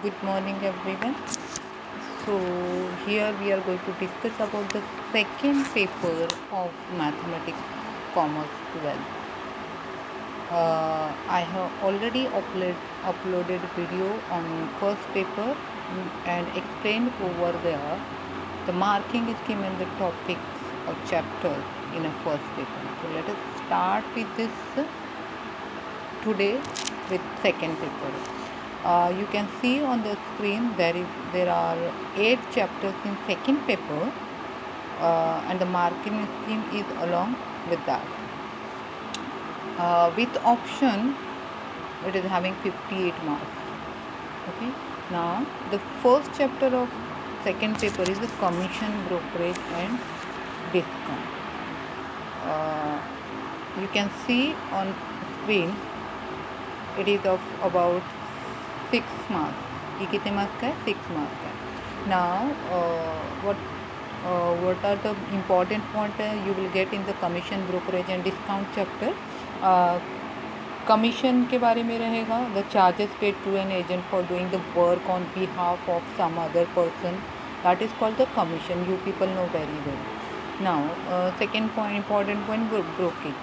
Good morning, everyone. So, here we are going to discuss about the second paper of Mathematics Commerce 12. I have already uploaded video on first paper and explained over there the marking scheme and the topics or chapters in a first paper. So, let us start with this today with second paper. You can see on the screen there are 8 chapters in second paper, and the marking scheme is along with that. With option, it is having 58 marks. Okay. Now the first chapter of second paper is the commission, brokerage, and discount. You can see on screen it is of about 6 marks. ये कितने marks का है? 6 marks का है. Now what are the important points you will get in the commission, brokerage and discount chapter? Commission के बारे में रहेगा. The charges paid to an agent for doing the work on behalf of some other person, that is called the commission. You people know very well. Now second point, important point, brokerage.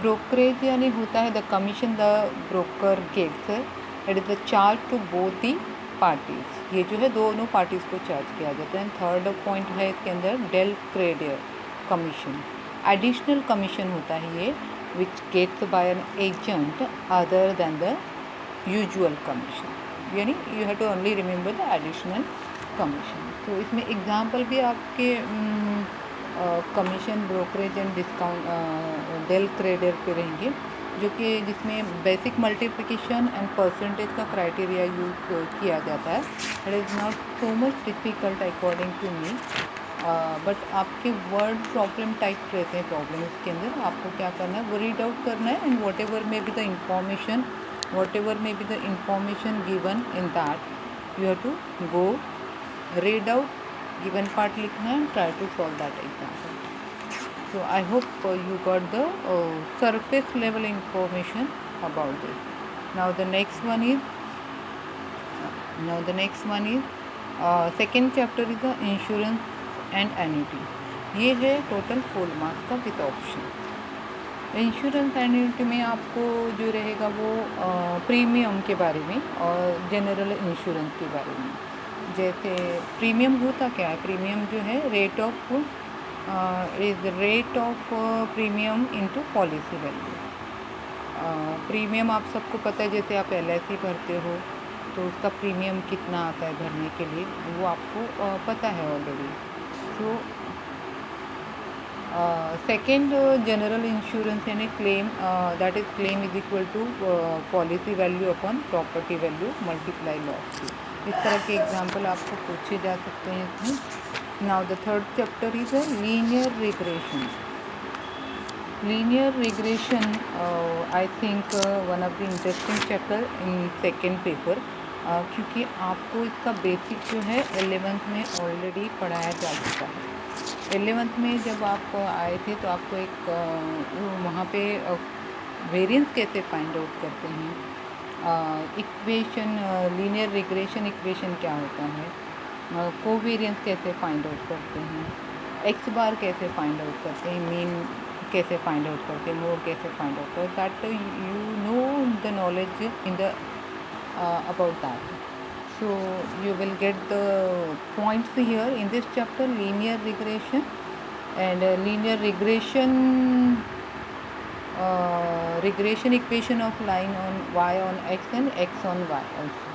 Brokerage यानी होता है the commission the broker gets. It is the charge to both the parties. ये जो है दोनों parties को charge किया जाता है. थर्ड पॉइंट है इसके अंदर del credere commission. Additional commission होता है ये which gets by an agent other than the usual commission. यानी you have to only remember the additional commission. तो इसमें एग्जाम्पल भी आपके commission, brokerage and discount del credere पे रहेंगे, जो कि जिसमें बेसिक मल्टीप्लिकेशन एंड परसेंटेज का क्राइटेरिया यूज किया जाता है. It is not so much difficult according to me, but आपके वर्ड प्रॉब्लम टाइप रहते हैं. प्रॉब्लम इसके अंदर आपको क्या करना है, वो रीड आउट करना है, and whatever may be the information given in that you have to go read out, given part लिखना है, and try to solve that example. So I hope you got the surface level information about this. Now the next one is second chapter is the insurance and annuity. ये है total 4 marks का with option. Insurance annuity में आपको जो रहेगा वो premium के बारे में और जनरल इंश्योरेंस के बारे में. जैसे प्रीमियम होता क्या है, प्रीमियम जो है rate of premium into policy value. Premium आप सबको पता है, जैसे आप LIC भरते हो तो उसका प्रीमियम कितना आता है भरने के लिए, वो आपको पता है already. So second general insurance यानी claim, that is claim is equal to policy value upon property value multiply loss. इस तरह के एग्जाम्पल आपको पूछे जा सकते हैं इसमें. Now the third chapter is linear regression. Linear regression I think one of the interesting chapter in second paper, क्योंकि आपको इसका बेसिक जो है 11th में ऑलरेडी पढ़ाया जा चुका है. 11th में जब आप आए थे तो आपको एक वहाँ पे वेरिएंस कैसे फाइंड आउट करते हैं, इक्वेशन, लीनियर रिग्रेशन इक्वेशन क्या होता है, कोवेरिएंस कैसे फाइंड आउट करते हैं, एक्स बार कैसे फाइंड आउट करते हैं, मीन कैसे फाइंड आउट करते हैं, मोड कैसे फाइंड आउट करते हैं, that you know the knowledge in the about that. So you will get the points here in this chapter, linear regression and linear regression equation of line on y on x and x on y also,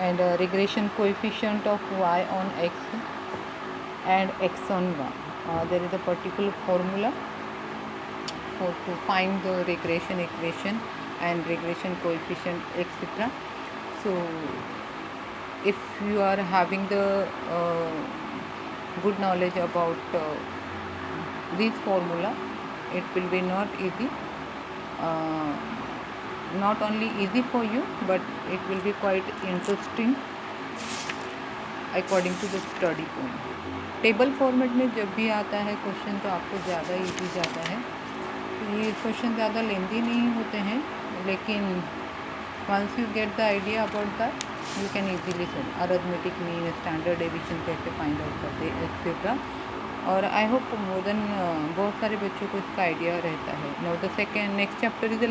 and regression coefficient of y on x and x on y. There is a particular formula to find the regression equation and regression coefficient etc. So if you are having the good knowledge about this formula, it will be not only easy for you, but it will be quite interesting according to the study point. Table format में जब भी आता है question तो आपको ज़्यादा easy जाता है. ये क्वेश्चन ज़्यादा लेंदी नहीं होते हैं, लेकिन once you get the idea about that you can easily solve. Arithmetic mean, standard deviation कैसे फाइंड आउट करते हैं एक्सेट्रा। और आई होप मोर देन बहुत सारे बच्चों को इसका आइडिया रहता है। Now the second next chapter is the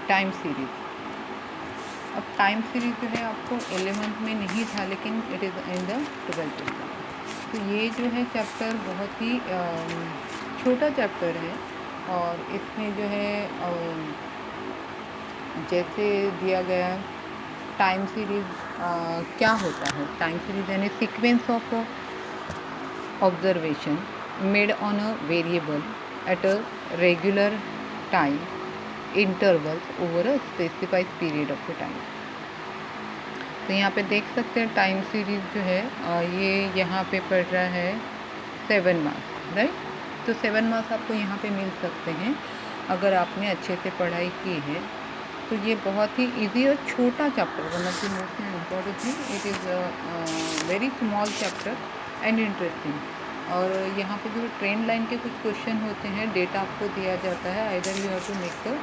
time series. अब टाइम सीरीज जो है आपको 11th में नहीं था, लेकिन it is in the 12th exam. तो ये जो है चैप्टर बहुत ही छोटा चैप्टर है, और इसमें जो है जैसे दिया गया टाइम सीरीज क्या होता है। टाइम सीरीज यानी sequence of observation made on a variable at a regular time intervals over a specified period of the time. तो यहाँ पे देख सकते हैं टाइम सीरीज जो है ये यहाँ पे पड़ रहा है 7 मार्क्स, राइट। तो 7 मार्क्स आपको यहाँ पे मिल सकते हैं अगर आपने अच्छे से पढ़ाई की है। तो ये बहुत ही इजी और छोटा chapter, one of the most important thing. It is very small chapter and interesting. और यहाँ पे जो ट्रेन लाइन के कुछ क्वेश्चन होते हैं, डेटा आपको दिया जाता है, either you have to make the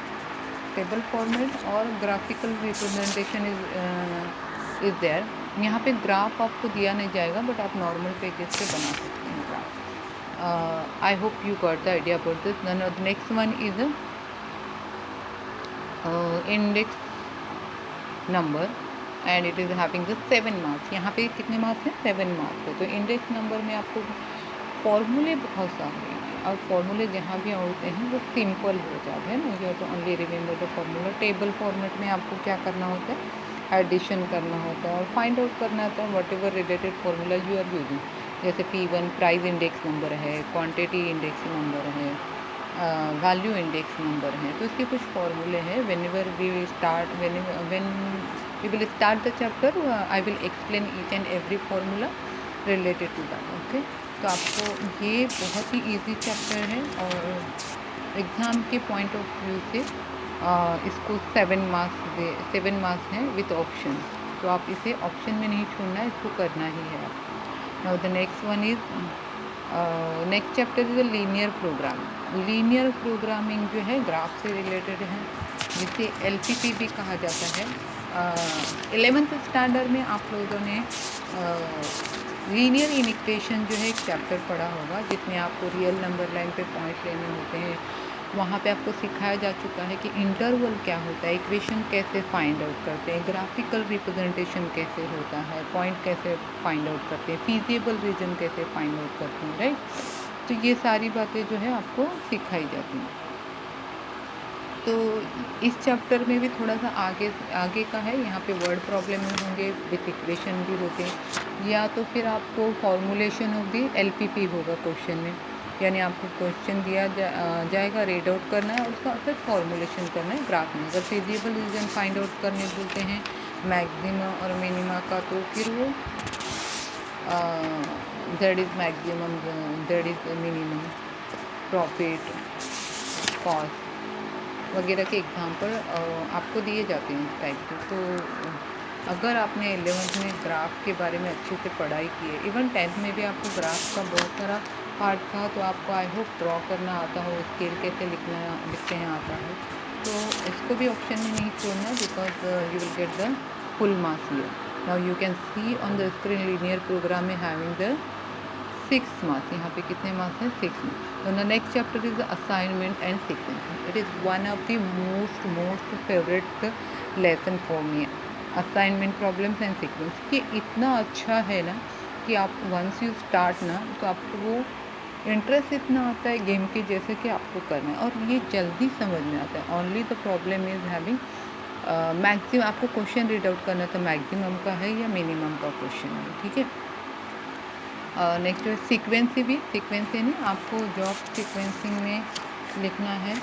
table format और ग्राफिकल रिप्रेजेंटेशन इज़ देयर। यहाँ पे ग्राफ आपको दिया नहीं जाएगा, बट आप नॉर्मल पेजेस पे बना सकते हैं graph. I hope you got the idea about this. Then the next one is index number and it is having the 7 marks. यहाँ पे कितने मार्क्स हैं? 7 मार्क्स है। तो इंडेक्स नंबर में आपको फॉर्मूले बहुत सारे हैं, और फॉर्मूले जहाँ भी होते हैं वो सिंपल हो जाते हैं ना। You have to only remember the formula. Table format में आपको क्या करना होता है? एडिशन करना होता है और फाइंड आउट करना होता है whatever related formula you are using. जैसे P1 प्राइस इंडेक्स नंबर है, क्वांटिटी इंडेक्स नंबर है, वैल्यू इंडेक्स नंबर है। तो इसके कुछ फॉर्मूले हैं। When we will start the chapter I will explain each and every formula related to that. Okay, तो आपको ये बहुत ही इजी चैप्टर है, और एग्ज़ाम के पॉइंट ऑफ व्यू से इसको 7 मार्क्स हैं विथ ऑप्शन। तो आप इसे ऑप्शन में नहीं छोड़ना है, इसको करना ही है आपको। Now the next one is next chapter is the linear programming. Linear programming जो है ग्राफ से रिलेटेड है, जिसे LPP भी कहा जाता है। 11th स्टैंडर्ड में आप लोगों ने लीनियर इक्वेशन जो है एक चैप्टर पढ़ा होगा, जिसमें आपको रियल नंबर लाइन पे पॉइंट लेने होते हैं। वहाँ पे आपको सिखाया जा चुका है कि इंटरवल क्या होता है, इक्वेशन कैसे फाइंड आउट करते हैं, ग्राफिकल रिप्रेजेंटेशन कैसे होता है, पॉइंट कैसे फाइंड आउट करते हैं, फीजिबल रीजन कैसे फाइंड आउट करते हैं, राइट। तो ये सारी बातें जो है आपको सिखाई जाती हैं। तो इस चैप्टर में भी थोड़ा सा आगे का है। यहाँ पे वर्ड प्रॉब्लम होंगे, विथ इक्वेशन भी होते हैं, या तो फिर आपको फॉर्मुलेशन ऑफ दी LPP होगा क्वेश्चन में। यानी आपको क्वेश्चन दिया जाएगा, रीड आउट करना है और उसका फिर फॉर्मुलेशन करना है ग्राफ में। अगर फिजिबल रीजन फाइंड आउट करने बोलते हैं मैक्सिमा और मिनिमा का, तो फिर वो that is maximum, that is minimum, profit, cost वगैरह के एग्जाम्पल आपको दिए जाते हैं इस टाइप के। तो अगर आपने 11th में ग्राफ के बारे में अच्छे से पढ़ाई की है, इवन 10th में भी आपको ग्राफ का बहुत सारा पार्ट था, तो आपको आई होप ड्रॉ करना आता हो, स्केल कैसे लिखते हैं आता है। तो इसको भी ऑप्शन में नहीं छोड़ना, because you will get the full marks here. Now you can see on the screen linear program में हैविंग द 6 मार्क्स। यहाँ पे कितने मार्क्स हैं? 6 marks. The next chapter is assignment and sequence. It is one of the most favourite lesson for me. Assignment, problems and sequence, ये इतना अच्छा है ना कि आप वंस यू स्टार्ट ना, तो आपको वो इंटरेस्ट इतना आता है गेम के जैसे कि आपको करना है, और ये जल्दी समझ में आता है। Only the problem is having maximum, आपको क्वेश्चन रीड आउट करना था मैक्सिमम का है या मिनिमम का क्वेश्चन है, ठीक है। नेक्स्ट सीक्वेंस भी, सीक्वेंस यानी आपको जॉब सीक्वेंसिंग में लिखना है।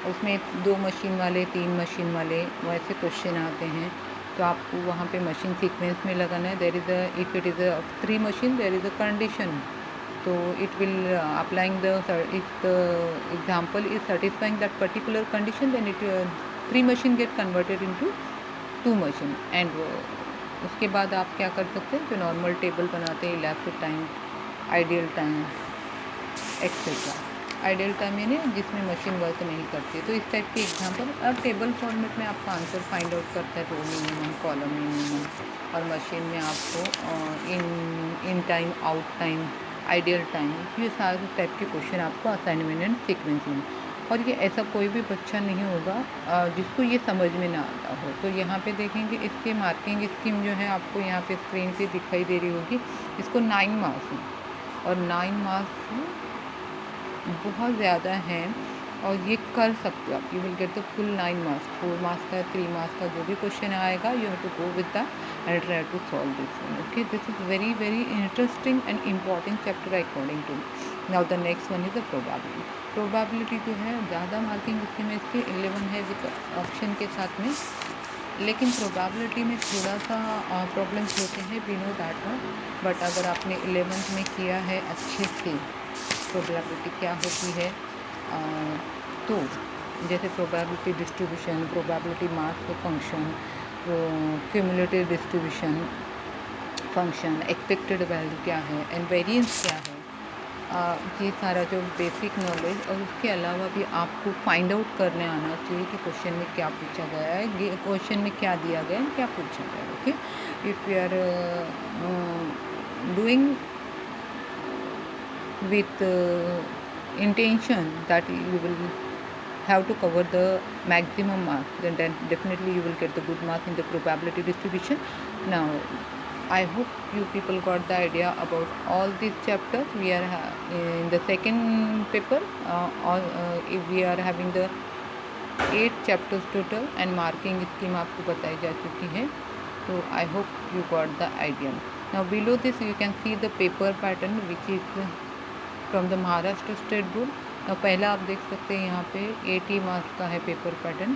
उसमें 2 मशीन वाले, 3 मशीन वाले वैसे क्वेश्चन आते हैं, तो आपको वहाँ पे मशीन सीक्वेंस में लगाना है। There is a, if it is a 3 machine, there is a condition, तो it will applying the, if the example is satisfying that particular condition, then it 3 machine get converted into 2 machine. And उसके बाद आप क्या कर सकते हैं, जो normal table बनाते हैं, elapsed time, ideal time, etcetera. Ideal time यानी जिसमें मशीन वर्क नहीं करती। तो इस टाइप के एग्जांपल अब टेबल फॉर्मेट में आपका आंसर फाइंड आउट करता है, रो मिनिमम, कॉलम मिनिमम, और मशीन में आपको in time, out time, ideal time, ये सारे टाइप के क्वेश्चन आपको असाइनमेंट एंड सीक्वेंस में। और ये ऐसा कोई भी बच्चा नहीं होगा जिसको ये समझ में ना आता हो। तो यहाँ पे देखेंगे इसके मार्किंग स्कीम जो है आपको यहाँ पे स्क्रीन पे दिखाई दे रही होगी। इसको 9 मार्क्स हैं और 9 मार्क्स बहुत ज़्यादा हैं और ये कर सकते हो आप। You will get the full 9 marks, 4 marks का, 3 मार्क्स का जो भी क्वेश्चन आएगा, you have to go with that and try to solve this one. Okay, this is very very interesting and important chapter according to. Now the next one is the probability. Probability जो है ज़्यादा marking इसमें इसके 11 है with option के साथ में, लेकिन प्रोबेबिलिटी में थोड़ा सा प्रॉब्लम्स होते हैं, we know that one. But अगर आपने 11th में किया है अच्छे से, प्रोबेबिलिटी क्या होती है, तो जैसे probability distribution, probability mass function, cumulative distribution function, expected value क्या है एंड वेरिएंस क्या है, ये सारा जो बेसिक नॉलेज, और उसके अलावा भी आपको फाइंड आउट करने आना चाहिए कि क्वेश्चन में क्या पूछा गया है, क्वेश्चन में क्या दिया गया है, क्या पूछा गया है। Okay, if you are doing with intention that you will have to cover the maximum mark, then definitely you will get the good mark in the probability distribution. Now I hope you people got the idea about all these chapters. We are in the second paper, if we are having the 8 chapters total and marking scheme आपको बताई जा चुकी है। तो I hope you got the idea. Now below this you can see the paper pattern which is from the Maharashtra state board. पहला आप देख सकते हैं यहाँ पे 80 मार्क्स का है पेपर पैटर्न,